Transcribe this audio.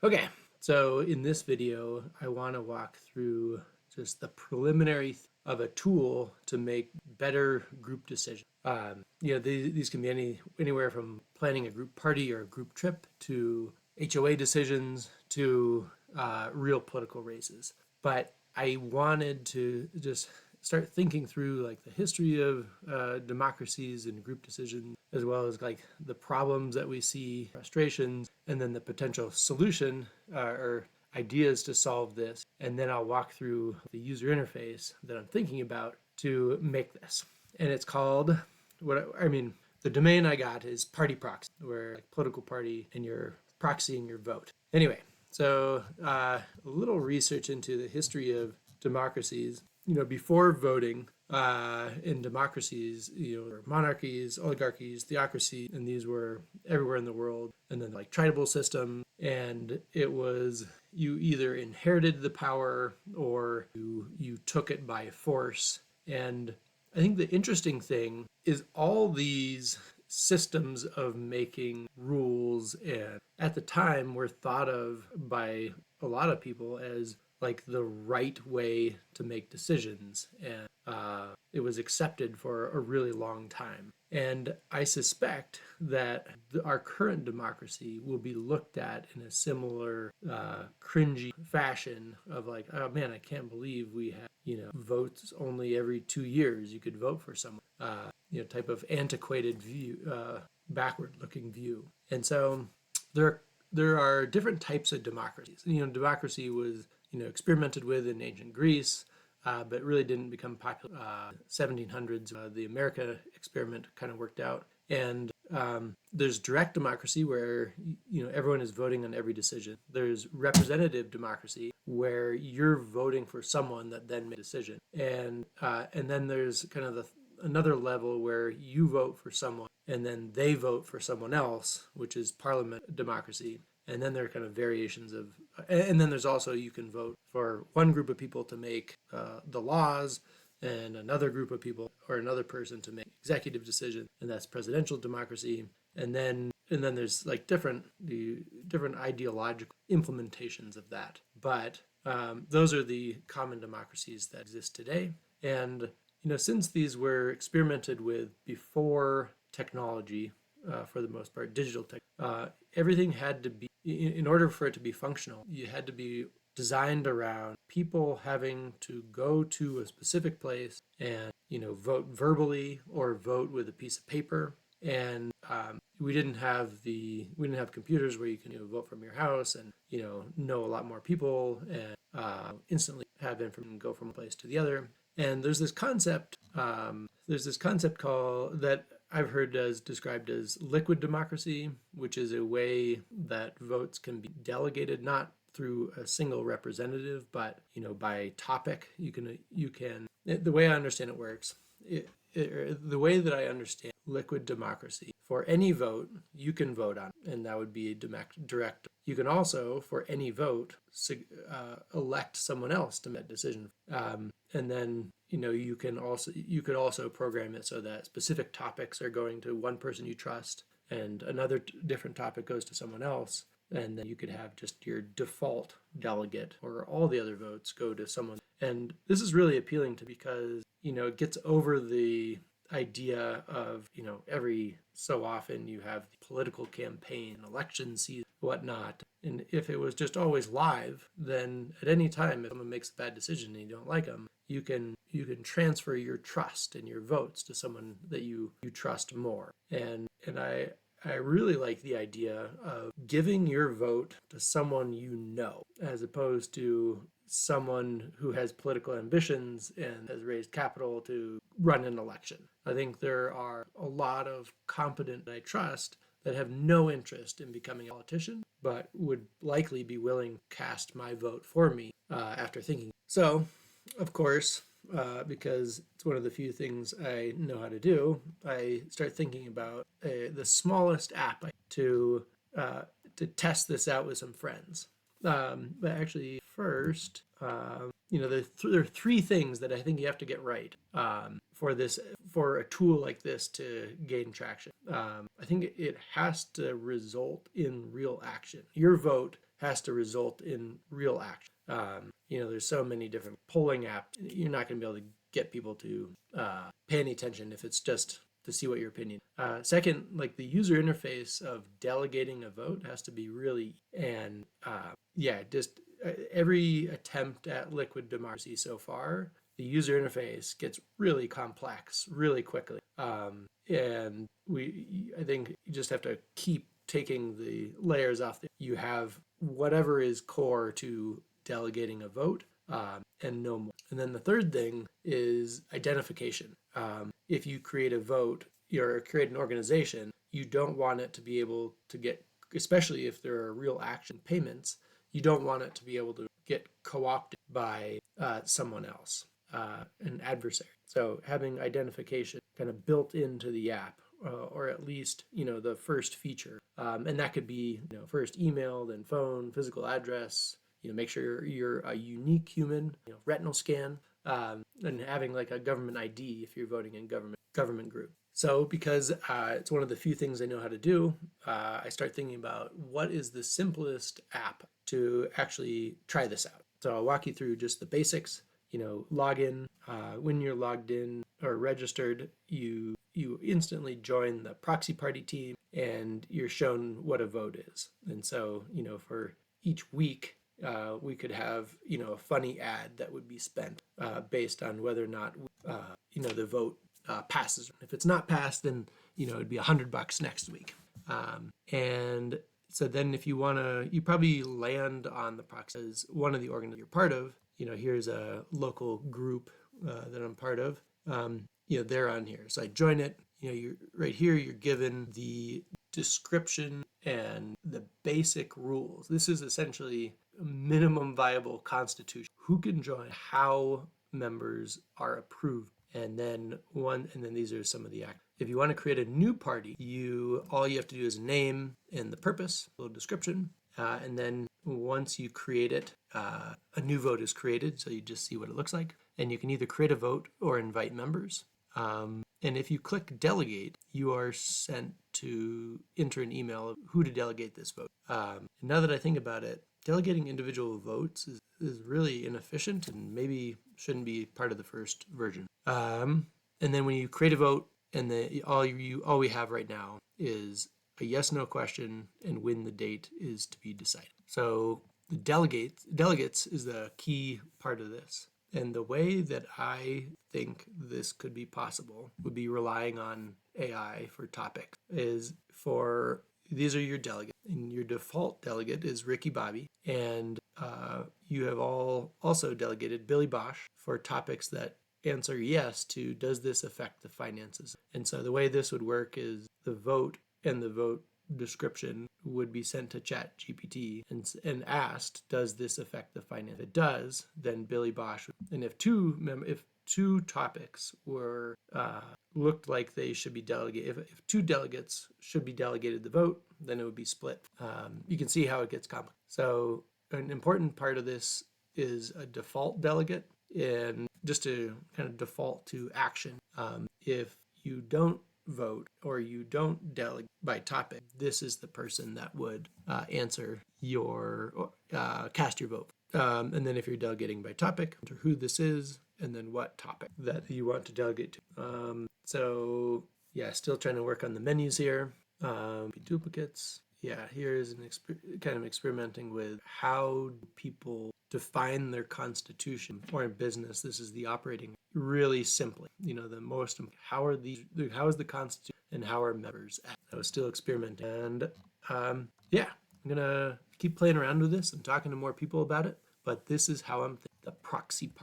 Okay, so in this video, I want to walk through just the preliminary of a tool to make better group decisions. These can be anywhere from planning a group party or a group trip to HOA decisions to real political races. But I wanted to just start thinking through like the history of democracies and group decisions, as well as like the problems that we see, frustrations, and then the potential solution or ideas to solve this. And then I'll walk through the user interface that I'm thinking about to make this. And it's called the domain I got is PartyProxy, where like political party and you're proxying your vote. Anyway, so a little research into the history of democracies. Before voting in democracies, monarchies, oligarchies, theocracy, and these were everywhere in the world. And then like tribal system, and it was you either inherited the power or you took it by force. And I think the interesting thing is all these systems of making rules and at the time were thought of by a lot of people as like the right way to make decisions, and it was accepted for a really long time. And I suspect that our current democracy will be looked at in a similar cringy fashion of like, oh man, I can't believe we have votes only every 2 years. You could vote for someone. Type of antiquated view, backward-looking view. And so there are different types of democracies. Democracy was experimented with in ancient Greece, but really didn't become popular. 1700s, the America experiment kind of worked out. And there's direct democracy where everyone is voting on every decision. There's representative democracy where you're voting for someone that then makes a decision. And then there's kind of another level where you vote for someone and then they vote for someone else, which is parliament democracy. And then there are kind of variations of, and then there's also you can vote for one group of people to make the laws, and another group of people or another person to make executive decisions, and that's presidential democracy. And then there's like different ideological implementations of that. But those are the common democracies that exist today. And since these were experimented with before technology, for the most part, digital tech, everything had to be, in order for it to be functional, you had to be designed around people having to go to a specific place and vote verbally or vote with a piece of paper. And we didn't have computers where you can vote from your house and know a lot more people and instantly have information go from one place to the other. And there's this concept called that I've heard described as liquid democracy, which is a way that votes can be delegated not through a single representative, but by topic. The way I understand it works, the way that I understand liquid democracy, for any vote you can vote on, and that would be a direct. You can also, for any vote, elect someone else to make that decision, and then you could also program it so that specific topics are going to one person you trust, and another different topic goes to someone else. And then you could have just your default delegate or all the other votes go to someone. And this is really appealing to because, it gets over the idea of, every so often you have the political campaign, election season, whatnot. And if it was just always live, then at any time, if someone makes a bad decision and you don't like them, you can transfer your trust and your votes to someone that you trust more. And I really like the idea of giving your vote to someone as opposed to someone who has political ambitions and has raised capital to run an election. I think there are a lot of competent I trust that have no interest in becoming a politician, but would likely be willing to cast my vote for me after thinking. So, of course, because it's one of the few things I know how to do, I start thinking about the smallest app to test this out with some friends. But actually, first, there are three things that I think you have to get right for a tool like this to gain traction. I think it has to result in real action. Your vote has to result in real action. There's so many different polling apps. You're not going to be able to get people to pay any attention if it's just to see what your opinion. Second, like the user interface of delegating a vote has to be really, and just every attempt at liquid democracy so far, the user interface gets really complex really quickly. And I think you just have to keep taking the layers off. You have whatever is core to delegating a vote, and no more. And then the third thing is identification. If you create a vote or create an organization, you don't want it to be able to get, especially if there are real action payments, you don't want it to be able to get co-opted by someone else, an adversary. So having identification kind of built into the app, or at least, the first feature. And that could be, first email, then phone, physical address, make sure you're a unique human, retinal scan, and having like a government ID if you're voting in government group. So because it's one of the few things I know how to do, I start thinking about what is the simplest app to actually try this out. So I'll walk you through just the basics. Log in. When you're logged in or registered, you instantly join the proxy party team and you're shown what a vote is. And so, for each week, we could have, a funny ad that would be spent based on whether or not, the vote passes. If it's not passed, then, it'd be $100 next week. And so then if you want to, you probably land on the proxy as one of the organizations you're part of. Here's a local group that I'm part of. They're on here. So I join it. You're right here, you're given the description and the basic rules. This is essentially a minimum viable constitution. Who can join, how members are approved. And then these are some of the acts. If you want to create a new party, all you have to do is name and the purpose, a little description. And then once you create it, a new vote is created. So you just see what it looks like. And you can either create a vote or invite members. And if you click delegate, you are sent to enter an email of who to delegate this vote. Now that I think about it, delegating individual votes is really inefficient and maybe shouldn't be part of the first version. And then when you create a vote, and all we have right now is a yes/no question and when the date is to be decided. So the delegates is the key part of this. And the way that I think this could be possible would be relying on AI for topics. These are your delegates, and your default delegate is Ricky Bobby, and you have also delegated Billy Bosch for topics that answer yes to, does this affect the finances? And so the way this would work is the vote and the vote description would be sent to ChatGPT and asked, does this affect the finance? If it does, then Billy Bosch. And if two topics were looked like they should be delegated, if two delegates should be delegated the vote, then it would be split. You can see how it gets complicated. So an important part of this is a default delegate, and just to kind of default to action. If you don't vote or you don't delegate by topic, this is the person that would answer cast your vote. And then if you're delegating by topic, enter who this is and then what topic that you want to delegate to. So still trying to work on the menus here. Duplicates. Here's kind of experimenting with how people define their constitution, or in business, this is the operating really simply. How is the constitution and how are members at? I was still experimenting, and I'm gonna keep playing around with this and talking to more people about it. But this is how I'm thinking the proxy